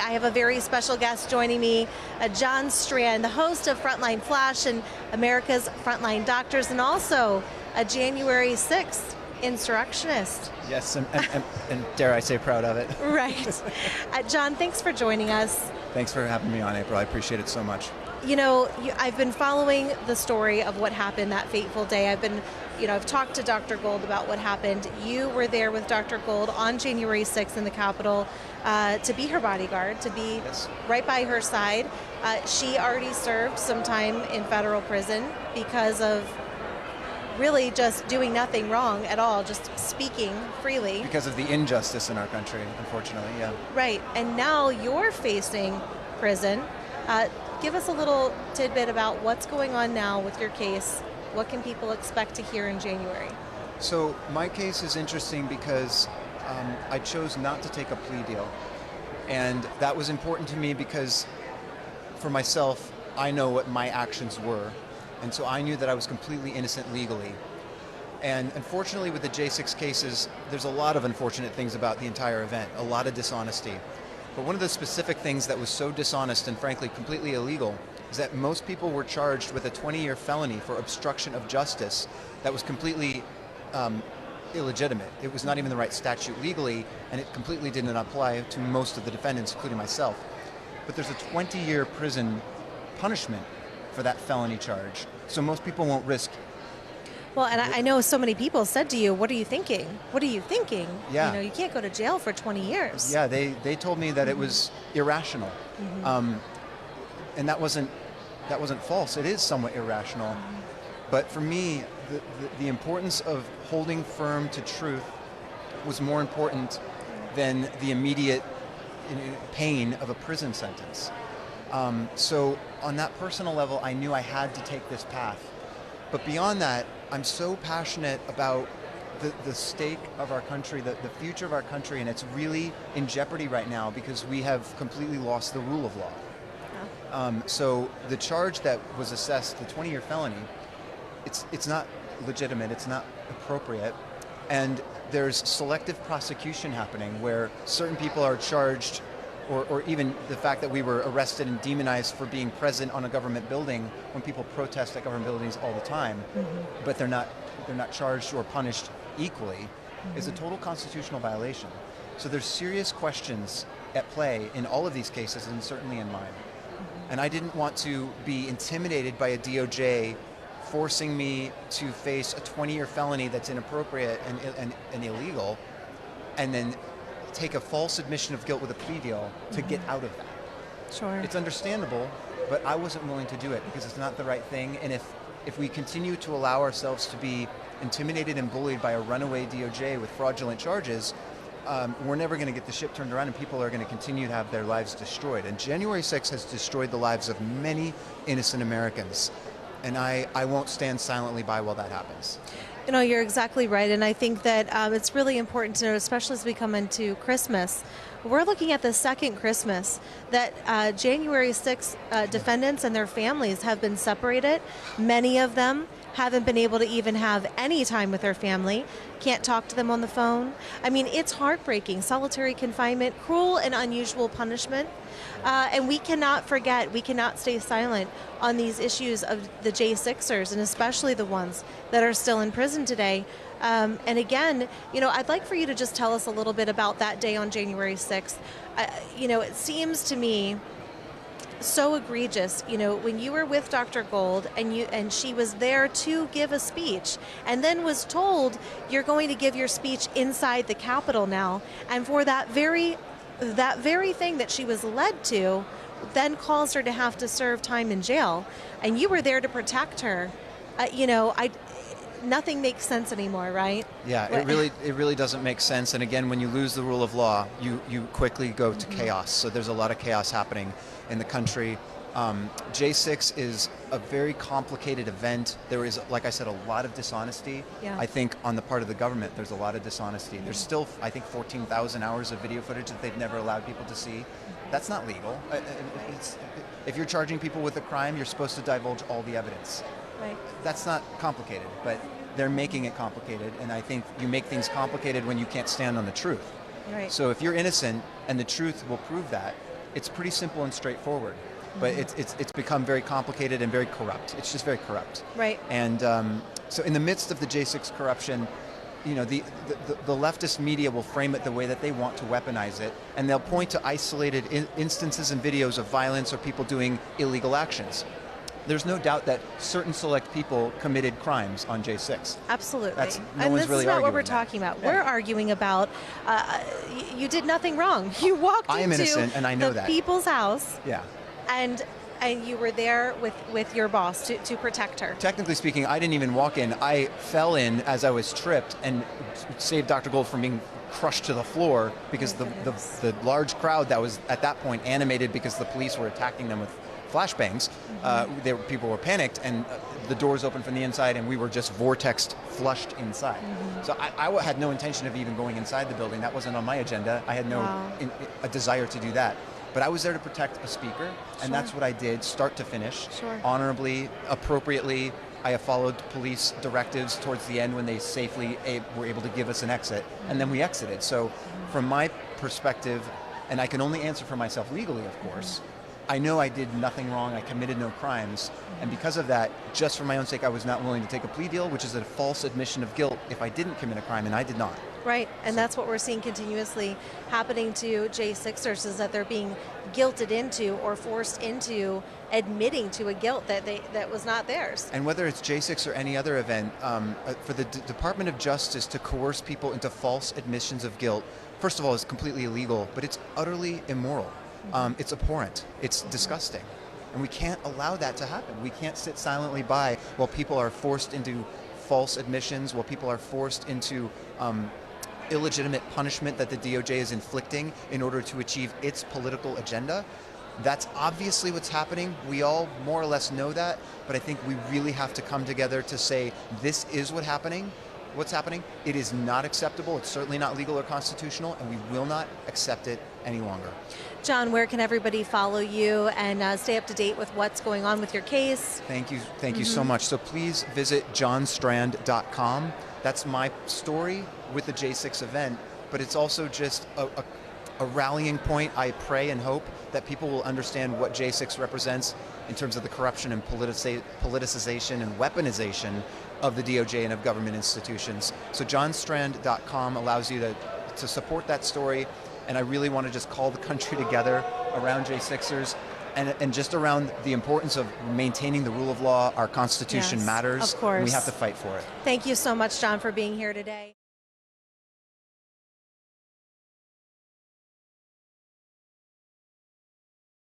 I have a very special guest joining me, John Strand, the host of Frontline Flash and America's Frontline Doctors, and also a January 6th insurrectionist. Yes, and dare I say proud of it. Right. John, thanks for joining us. Thanks for having me on, April. I appreciate it so much. You know, I've been following the story of what happened that fateful day. I've talked to Dr. Gold about what happened. You were there with Dr. Gold on January 6th in the Capitol to be her bodyguard, to be right by her side. She already served some time in federal prison because of really just doing nothing wrong at all, just speaking freely. Because of the injustice in our country, unfortunately, yeah. Right, and now you're facing prison. Give us a little tidbit about what's going on now with your case. What can people expect to hear in January? So my case is interesting because I chose not to take a plea deal. And that was important to me because for myself, I know what my actions were. And so I knew that I was completely innocent legally. And unfortunately with the J6 cases, there's a lot of unfortunate things about the entire event, a lot of dishonesty. But one of the specific things that was so dishonest and frankly completely illegal is that most people were charged with a 20-year felony for obstruction of justice that was completely illegitimate. It was not even the right statute legally, and it completely didn't apply to most of the defendants, including myself. But there's a 20-year prison punishment for that felony charge, so most people won't risk. Well, and I know so many people said to you, what are you thinking? What are you thinking? Yeah. You can't go to jail for 20 years. Yeah, they told me that it was irrational. And that wasn't false. It is somewhat irrational. But for me, the importance of holding firm to truth was more important than the immediate pain of a prison sentence. So on that personal level, I knew I had to take this path. But beyond that, I'm so passionate about the stake of our country, the future of our country, and it's really in jeopardy right now because we have completely lost the rule of law. So the charge that was assessed, the 20-year felony, it's not legitimate, it's not appropriate, and there's selective prosecution happening where certain people are charged, or even the fact that we were arrested and demonized for being present on a government building when people protest at government buildings all the time, but they're not charged or punished equally, is a total constitutional violation. So there's serious questions at play in all of these cases, and certainly in mine. And I didn't want to be intimidated by a DOJ forcing me to face a 20-year felony that's inappropriate and illegal, and then take a false admission of guilt with a plea deal to get out of that. Sure. It's understandable, but I wasn't willing to do it because it's not the right thing. And if we continue to allow ourselves to be intimidated and bullied by a runaway DOJ with fraudulent charges, we're never going to get the ship turned around, and people are going to continue to have their lives destroyed. And January 6th has destroyed the lives of many innocent Americans. And I won't stand silently by while that happens. You know, you're exactly right, and I think that it's really important to note, especially as we come into Christmas. We're looking at the second Christmas that January 6th defendants and their families have been separated. Many of them haven't been able to even have any time with their family, can't talk to them on the phone. I mean, it's heartbreaking. Solitary confinement, cruel and unusual punishment. And we cannot forget, we cannot stay silent on these issues of the J6ers, and especially the ones that are still in prison today. And again, I'd like for you to just tell us a little bit about that day on January 6th. It seems to me so egregious, when you were with Dr. Gold and she was there to give a speech and then was told you're going to give your speech inside the Capitol now, and for that very thing that she was led to then caused her to have to serve time in jail, and you were there to protect her. Nothing makes sense anymore, right? Yeah, it really doesn't make sense. And again, when you lose the rule of law, you quickly go to chaos. So there's a lot of chaos happening in the country. J6 is a very complicated event. There is, like I said, a lot of dishonesty. Yeah. I think on the part of the government, there's a lot of dishonesty. There's still, I think, 14,000 hours of video footage that they've never allowed people to see. That's not legal. If you're charging people with a crime, you're supposed to divulge all the evidence. Right. That's not complicated, but they're making it complicated, and I think you make things complicated when you can't stand on the truth. Right. So if you're innocent and the truth will prove that, it's pretty simple and straightforward. But it's become very complicated and very corrupt. It's just very corrupt. Right. And so in the midst of the J6 corruption, you know, the leftist media will frame it the way that they want to weaponize it, and they'll point to isolated instances and videos of violence or people doing illegal actions. There's no doubt that certain select people committed crimes on J6. Absolutely. No one's this really is not what we're arguing that. talking about. Yeah. We're arguing about you did nothing wrong. You walked I am into innocent, and I know the that. people's house, Yeah. and you were there with your boss to protect her. Technically speaking, I didn't even walk in. I fell in as I was tripped and saved Dr. Gold from being crushed to the floor because the large crowd that was at that point animated because the police were attacking them with flashbangs. People were panicked, and the doors opened from the inside, and we were just vortexed, flushed inside. So I had no intention of even going inside the building. That wasn't on my agenda. I had no a desire to do that. But I was there to protect a speaker, and that's what I did, start to finish, honorably, appropriately. I have followed police directives towards the end when they safely were able to give us an exit, and then we exited. So from my perspective, and I can only answer for myself legally, of course, I know I did nothing wrong, I committed no crimes, and because of that, just for my own sake, I was not willing to take a plea deal, which is a false admission of guilt if I didn't commit a crime, and I did not. Right, and that's what we're seeing continuously happening to J6ers, is that they're being guilted into or forced into admitting to a guilt that was not theirs. And whether it's J6 or any other event, for the Department of Justice to coerce people into false admissions of guilt, first of all, is completely illegal, but it's utterly immoral. It's abhorrent. It's disgusting. And we can't allow that to happen. We can't sit silently by while people are forced into false admissions, while people are forced into illegitimate punishment that the DOJ is inflicting in order to achieve its political agenda. That's obviously what's happening. We all more or less know that, but I think we really have to come together to say this is what's happening. It is not acceptable. It's certainly not legal or constitutional, and we will not accept it any longer. John, where can everybody follow you and stay up to date with what's going on with your case? Thank you so much. So please visit johnstrand.com. That's my story with the J6 event, but it's also just a rallying point. I pray and hope that people will understand what J6 represents in terms of the corruption and politicization and weaponization of the DOJ and of government institutions. So johnstrand.com allows you to support that story, and I really want to just call the country together around J6ers and just around the importance of maintaining the rule of law. Our Constitution matters. Of course. And we have to fight for it. Thank you so much, John, for being here today.